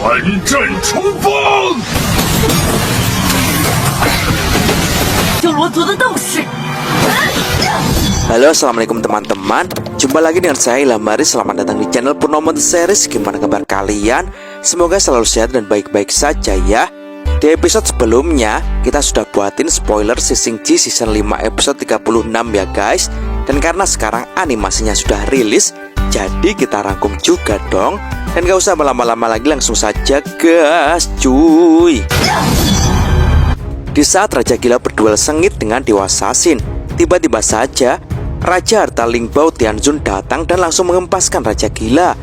阵冲锋！就罗族的斗士。 Halo, assalamualaikum teman-teman. Jumpa lagi dengan saya Ilham Haris. Selamat datang di channel Purnomo Series. Gimana kabar kalian? Semoga selalu sehat dan baik-baik saja ya. Di episode sebelumnya kita sudah buatin spoiler Sising Ji season 5 episode 36 ya guys. Dan karena sekarang animasinya sudah rilis, jadi kita rangkum juga dong. Dan gak usah lama-lama lagi, langsung saja gas cuy. Di saat Raja Gila berduel sengit dengan Dewa Sasin, tiba-tiba saja Raja Harta Lingbao Tianzun datang dan langsung mengempaskan Raja Gila.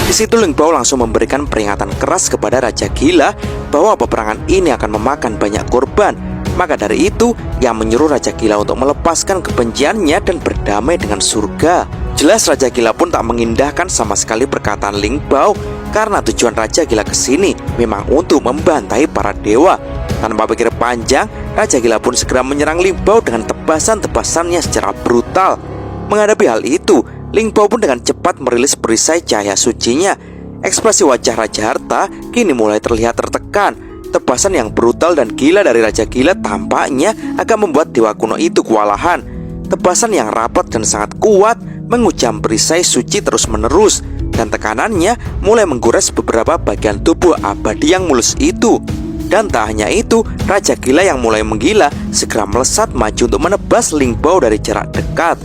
Di situ Lingbao langsung memberikan peringatan keras kepada Raja Gila bahwa peperangan ini akan memakan banyak korban. Maka dari itu, ia menyuruh Raja Gila untuk melepaskan kebenciannya dan berdamai dengan surga. Jelas Raja Gila pun tak mengindahkan sama sekali perkataan Lingbao, karena tujuan Raja Gila kesini memang untuk membantai para dewa. Tanpa pikir panjang, Raja Gila pun segera menyerang Lingbao dengan tebasan-tebasannya secara brutal. Menghadapi hal itu, Lingbao pun dengan cepat merilis perisai cahaya sucinya. Ekspresi wajah Raja Harta kini mulai terlihat tertekan. Tebasan yang brutal dan gila dari Raja Gila tampaknya akan membuat dewa kuno itu kewalahan. Tebasan yang rapat dan sangat kuat mengucam perisai suci terus-menerus, dan tekanannya mulai menggores beberapa bagian tubuh abadi yang mulus itu. Dan tak hanya itu, Raja Gila yang mulai menggila segera melesat maju untuk menebas Lingbao dari jarak dekat.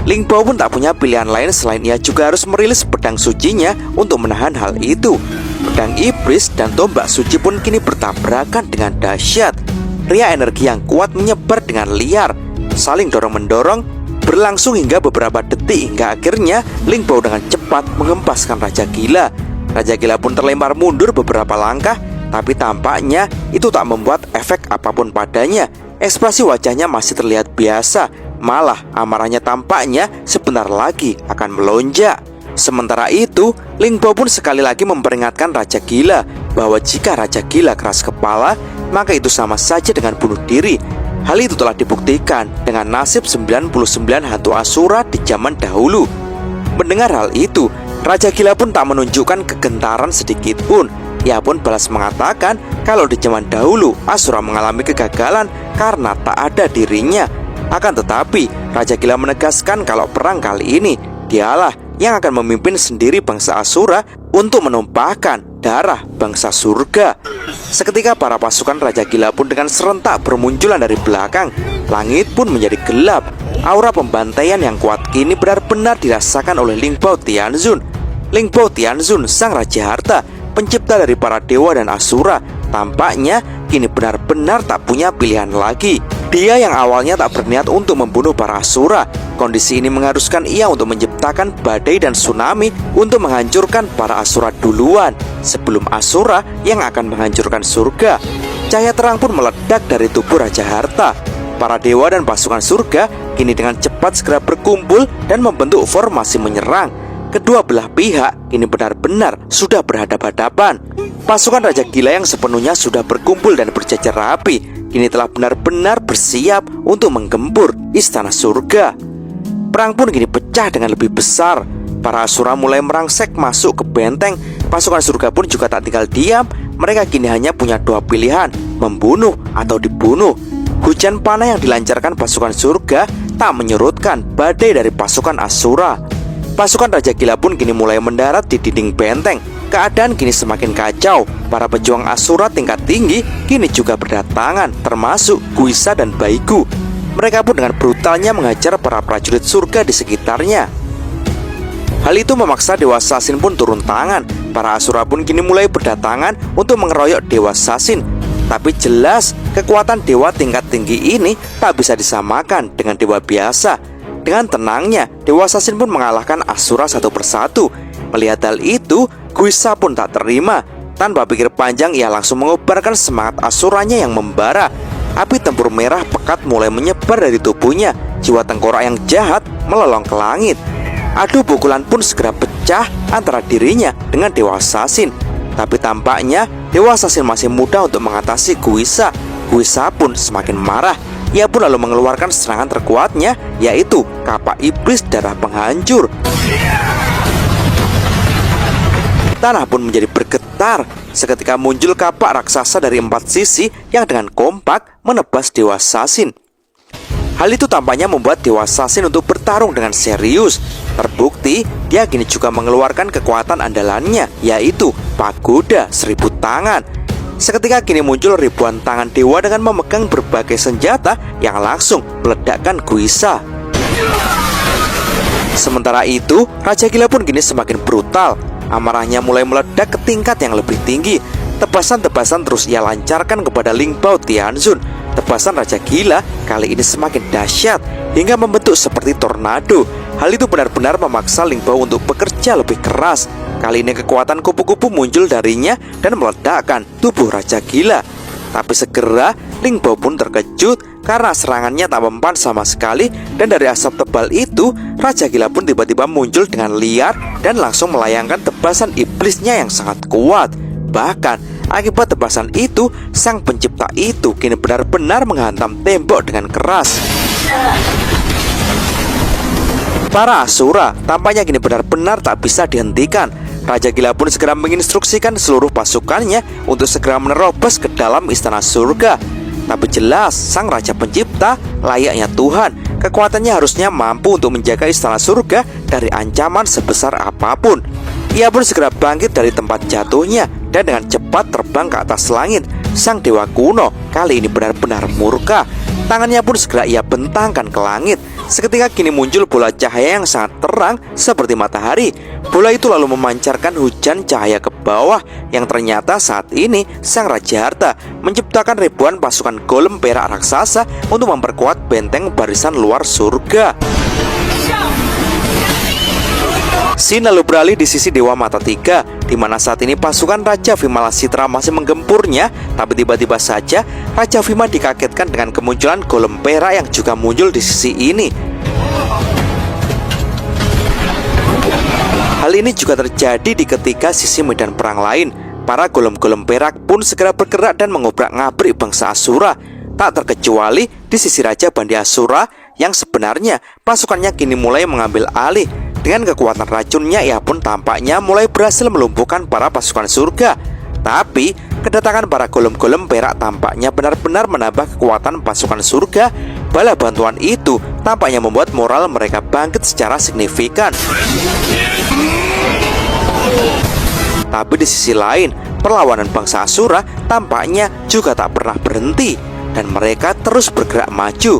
Lingbao pun tak punya pilihan lain selain ia juga harus merilis pedang sucinya untuk menahan hal itu. Pedang iblis dan tombak suci pun kini bertabrakan dengan dahsyat. Ria energi yang kuat menyebar dengan liar, saling dorong-mendorong, berlangsung hingga beberapa detik, hingga akhirnya Lingbao dengan cepat mengempaskan Raja Gila. Raja Gila pun terlempar mundur beberapa langkah, tapi tampaknya itu tak membuat efek apapun padanya. Ekspresi wajahnya masih terlihat biasa, malah amarahnya tampaknya sebentar lagi akan melonjak. Sementara itu, Lingbao pun sekali lagi memperingatkan Raja Gila bahwa jika Raja Gila keras kepala, maka itu sama saja dengan bunuh diri. Hal itu telah dibuktikan dengan nasib 99 hantu Asura di zaman dahulu. Mendengar hal itu, Raja Gila pun tak menunjukkan kegentaran sedikit pun. Ia pun balas mengatakan kalau di zaman dahulu Asura mengalami kegagalan karena tak ada dirinya. Akan tetapi, Raja Gila menegaskan kalau perang kali ini dialah yang akan memimpin sendiri bangsa Asura untuk menumpahkan darah bangsa surga. Seketika para pasukan Raja Gila pun dengan serentak bermunculan dari belakang. Langit pun menjadi gelap. Aura pembantaian yang kuat kini benar-benar dirasakan oleh Lingbao Tianzun. Lingbao Tianzun, sang Raja Harta, pencipta dari para dewa dan Asura, tampaknya kini benar-benar tak punya pilihan lagi. Dia yang awalnya tak berniat untuk membunuh para Asura, kondisi ini mengharuskan ia untuk menciptakan badai dan tsunami untuk menghancurkan para Asura duluan, sebelum Asura yang akan menghancurkan surga. Cahaya terang pun meledak dari tubuh Raja Harta. Para dewa dan pasukan surga kini dengan cepat segera berkumpul dan membentuk formasi menyerang. Kedua belah pihak kini benar-benar sudah berhadapan-hadapan. Pasukan Raja Gila yang sepenuhnya sudah berkumpul dan berjajar rapi, kini telah benar-benar bersiap untuk menggempur istana surga. Perang pun kini pecah dengan lebih besar. Para Asura mulai merangsek masuk ke benteng. Pasukan surga pun juga tak tinggal diam. Mereka kini hanya punya dua pilihan, membunuh atau dibunuh. Hujan panah yang dilancarkan pasukan surga tak menyurutkan badai dari pasukan Asura. Pasukan Raja Gila pun kini mulai mendarat di dinding benteng. Keadaan kini semakin kacau. Para pejuang Asura tingkat tinggi kini juga berdatangan, termasuk Guisa dan Baigu. Mereka pun dengan brutalnya menghajar para prajurit surga di sekitarnya. Hal itu memaksa Dewa Sasin pun turun tangan. Para Asura pun kini mulai berdatangan untuk mengeroyok Dewa Sasin. Tapi jelas kekuatan dewa tingkat tinggi ini tak bisa disamakan dengan dewa biasa. Dengan tenangnya, Dewa Sasin pun mengalahkan Asura satu persatu. Melihat hal itu, Guisa pun tak terima. Tanpa pikir panjang, ia langsung mengobarkan semangat Asuranya yang membara. Api tempur merah pekat mulai menyebar dari tubuhnya. Jiwa tengkorak yang jahat melolong ke langit. Adu pukulan pun segera pecah antara dirinya dengan Dewa Sasin. Tapi tampaknya Dewa Sasin masih mudah untuk mengatasi Guisa. Guisa pun semakin marah. Ia pun lalu mengeluarkan serangan terkuatnya, yaitu kapak iblis darah penghancur. tanah pun menjadi bergetar seketika muncul kapak raksasa dari 4 sisi yang dengan kompak menebas Dewa Sasin. Hal itu tampaknya membuat Dewa Sasin untuk bertarung dengan serius. Terbukti, dia kini juga mengeluarkan kekuatan andalannya, yaitu Pagoda 1000 tangan. Seketika kini muncul ribuan tangan dewa dengan memegang berbagai senjata yang langsung meledakkan Guisa. Sementara itu, Raja Gila pun kini semakin brutal. Amarahnya mulai meledak ke tingkat yang lebih tinggi. Tebasan-tebasan terus ia lancarkan kepada Ling Bao Tianzun. Tebasan Raja Gila kali ini semakin dahsyat hingga membentuk seperti tornado. Hal itu benar-benar memaksa Ling Bao untuk bekerja lebih keras. Kali ini kekuatan kupu-kupu muncul darinya dan meledakkan tubuh Raja Gila. Tapi segera Ling Bao pun terkejut karena serangannya tak mempan sama sekali. Dan dari asap tebal itu, Raja Gila pun tiba-tiba muncul dengan liar dan langsung melayangkan tebasan iblisnya yang sangat kuat. Bahkan akibat tebasan itu, sang pencipta itu kini benar-benar menghantam tembok dengan keras. Para Asura tampaknya kini benar-benar tak bisa dihentikan. Raja Gila pun segera menginstruksikan seluruh pasukannya untuk segera menerobos ke dalam istana surga. Tapi jelas sang Raja Pencipta layaknya Tuhan, kekuatannya harusnya mampu untuk menjaga istana surga dari ancaman sebesar apapun. Ia pun segera bangkit dari tempat jatuhnya dan dengan cepat terbang ke atas langit. Sang dewa kuno kali ini benar-benar murka. Tangannya pun segera ia bentangkan ke langit. Seketika kini muncul bola cahaya yang sangat terang seperti matahari. Bola itu lalu memancarkan hujan cahaya ke bawah, yang ternyata saat ini sang Raja Harta menciptakan ribuan pasukan golem perak raksasa untuk memperkuat benteng barisan luar surga. Scene lalu beralih di sisi Dewa Mata Tiga, di mana saat ini pasukan Raja Vimalasitra masih menggempurnya. Tapi tiba-tiba saja Raja Vima dikagetkan dengan kemunculan golem perak yang juga muncul di sisi ini. Hal ini juga terjadi di ketika sisi medan perang lain. Para golem-golem perak pun segera bergerak dan mengobrak-ngabrik bangsa Asura. Tak terkecuali di sisi Raja Bandi Asura yang sebenarnya pasukannya kini mulai mengambil alih. Dengan kekuatan racunnya, ia pun tampaknya mulai berhasil melumpuhkan para pasukan surga. Tapi kedatangan para golem-golem perak tampaknya benar-benar menambah kekuatan pasukan surga. Bala bantuan itu tampaknya membuat moral mereka bangkit secara signifikan. Tapi di sisi lain, perlawanan bangsa Asura tampaknya juga tak pernah berhenti dan mereka terus bergerak maju.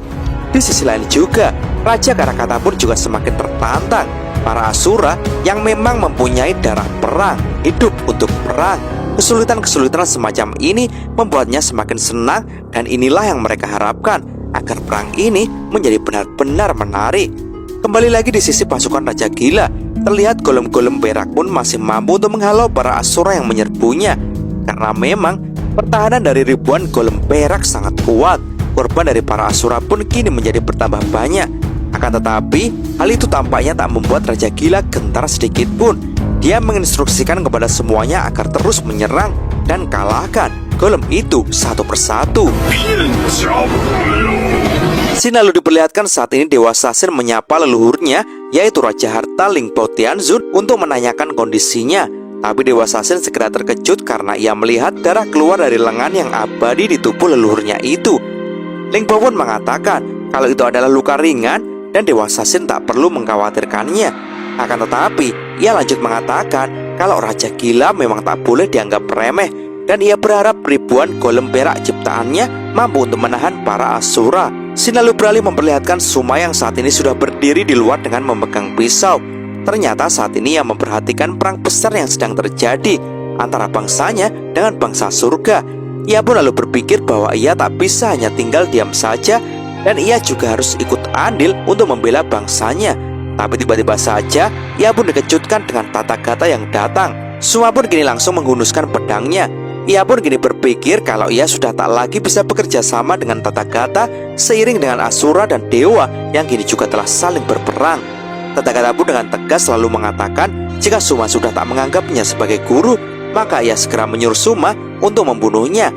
Di sisi lain juga, Raja Karakata pun juga semakin tertantang. Para Asura yang memang mempunyai darah perang, hidup untuk perang. Kesulitan-kesulitan semacam ini membuatnya semakin senang, dan inilah yang mereka harapkan, agar perang ini menjadi benar-benar menarik. Kembali lagi di sisi pasukan Raja Gila, terlihat golem-golem perak pun masih mampu untuk menghalau para Asura yang menyerbunya. Karena memang pertahanan dari ribuan golem perak sangat kuat, korban dari para Asura pun kini menjadi bertambah banyak. Akan tetapi, hal itu tampaknya tak membuat Raja Gila gentar sedikit pun. Dia menginstruksikan kepada semuanya agar terus menyerang dan kalahkan golem itu satu persatu. Scene lalu diperlihatkan saat ini Dewa Sasin menyapa leluhurnya, yaitu Raja Harta Ling Bao Tianzun, untuk menanyakan kondisinya. Tapi Dewa Sasin segera terkejut karena ia melihat darah keluar dari lengan yang abadi di tubuh leluhurnya itu. Ling Bao pun mengatakan kalau itu adalah luka ringan dan Dewa Sasin tak perlu mengkhawatirkannya. Akan tetapi, ia lanjut mengatakan kalau Raja Gila memang tak boleh dianggap remeh, dan ia berharap ribuan golem perak ciptaannya mampu untuk menahan para Asura. Scene lalu beralih memperlihatkan Suma yang saat ini sudah berdiri di luar dengan memegang pisau. Ternyata saat ini ia memperhatikan perang besar yang sedang terjadi antara bangsanya dengan bangsa surga. Ia pun lalu berpikir bahwa ia tak bisa hanya tinggal diam saja, dan ia juga harus ikut andil untuk membela bangsanya. Tapi tiba-tiba saja ia pun dikejutkan dengan Tathagata yang datang. Suma pun kini langsung menghunuskan pedangnya. Ia pun kini berpikir kalau ia sudah tak lagi bisa bekerja sama dengan Tathagata seiring dengan Asura dan Dewa yang kini juga telah saling berperang. Tathagata pun dengan tegas selalu mengatakan jika Suma sudah tak menganggapnya sebagai guru, maka ia segera menyuruh Suma untuk membunuhnya.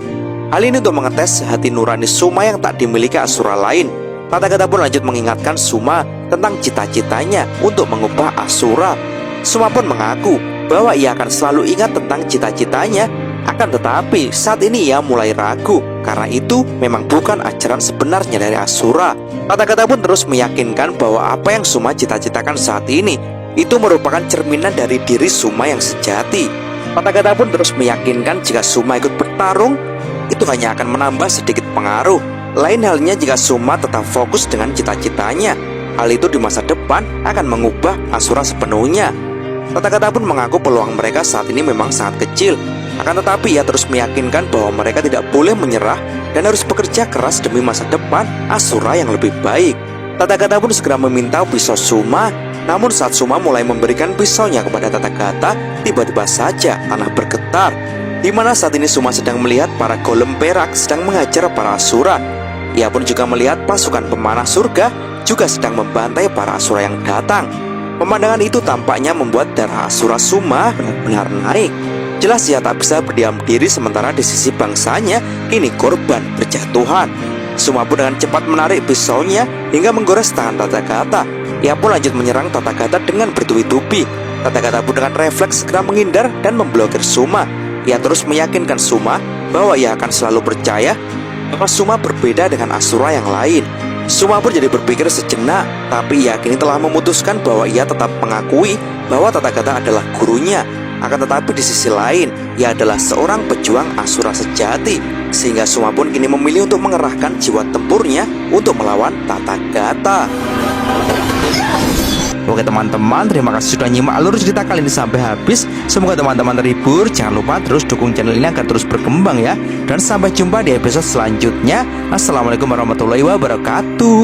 Hal ini untuk mengetes hati nurani Suma yang tak dimiliki Asura lain. Tathagata pun lanjut mengingatkan Suma tentang cita-citanya untuk mengubah Asura. Suma pun mengaku bahwa ia akan selalu ingat tentang cita-citanya. Akan tetapi saat ini ia mulai ragu, karena itu memang bukan ajaran sebenarnya dari Asura. Kata-kata pun terus meyakinkan bahwa apa yang Suma cita-citakan saat ini itu merupakan cerminan dari diri Suma yang sejati. Kata-kata pun terus meyakinkan jika Suma ikut bertarung, itu hanya akan menambah sedikit pengaruh. Lain halnya jika Suma tetap fokus dengan cita-citanya, hal itu di masa depan akan mengubah Asura sepenuhnya. Kata-kata pun mengaku peluang mereka saat ini memang sangat kecil. Akan tetapi ia terus meyakinkan bahwa mereka tidak boleh menyerah dan harus bekerja keras demi masa depan Asura yang lebih baik. Tathagata pun segera meminta pisau Suma. Namun saat Suma mulai memberikan pisaunya kepada Tathagata, tiba-tiba saja tanah bergetar, di mana saat ini Suma sedang melihat para golem perak sedang mengajar para Asura. Ia pun juga melihat pasukan pemanah surga juga sedang membantai para Asura yang datang. Pemandangan itu tampaknya membuat darah Asura Suma benar-benar naik. Jelas ia tak bisa berdiam diri sementara di sisi bangsanya kini korban berjatuhan. Suma pun dengan cepat menarik pisaunya hingga menggores tangan Tathagata. Ia pun lanjut menyerang Tathagata dengan bertubi-tubi. Tathagata pun dengan refleks segera menghindar dan memblokir Suma. Ia terus meyakinkan Suma bahwa ia akan selalu percaya bahwa Suma berbeda dengan Asura yang lain. Suma pun jadi berpikir sejenak, tapi ia kini telah memutuskan bahwa ia tetap mengakui bahwa Tathagata adalah gurunya. Akan tetapi di sisi lain, ia adalah seorang pejuang Asura sejati, sehingga Suma pun kini memilih untuk mengerahkan jiwa tempurnya untuk melawan Tathagata. Oke teman-teman, terima kasih sudah nyimak alur cerita kali ini sampai habis. Semoga teman-teman terhibur. Jangan lupa terus dukung channel ini agar terus berkembang ya. Dan sampai jumpa di episode selanjutnya. Assalamualaikum warahmatullahi wabarakatuh.